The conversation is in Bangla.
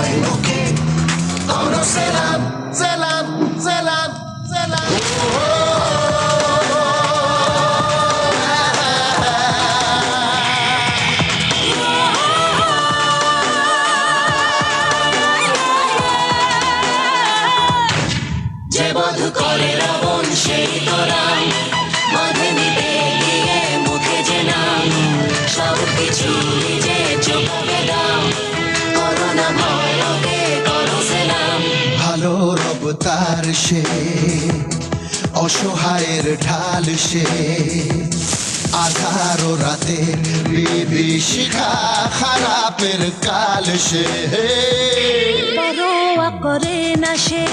সবাই মুখে করো সালাম সালাম সালাম সালাম। যে বধ করে রাবণ সেই তো রাম, বাঁধে নিতে গিয়ে মুখে যে নাম, সব কিছু যে চোখে দাম, করোনা ভয়কে করো সালাম। ভালো রব তার সে, অসহায়ের ঢাল সে, আধার ও রাতের বিভীষিকা, খারাপের কাল সে। পরোয়া করে না সে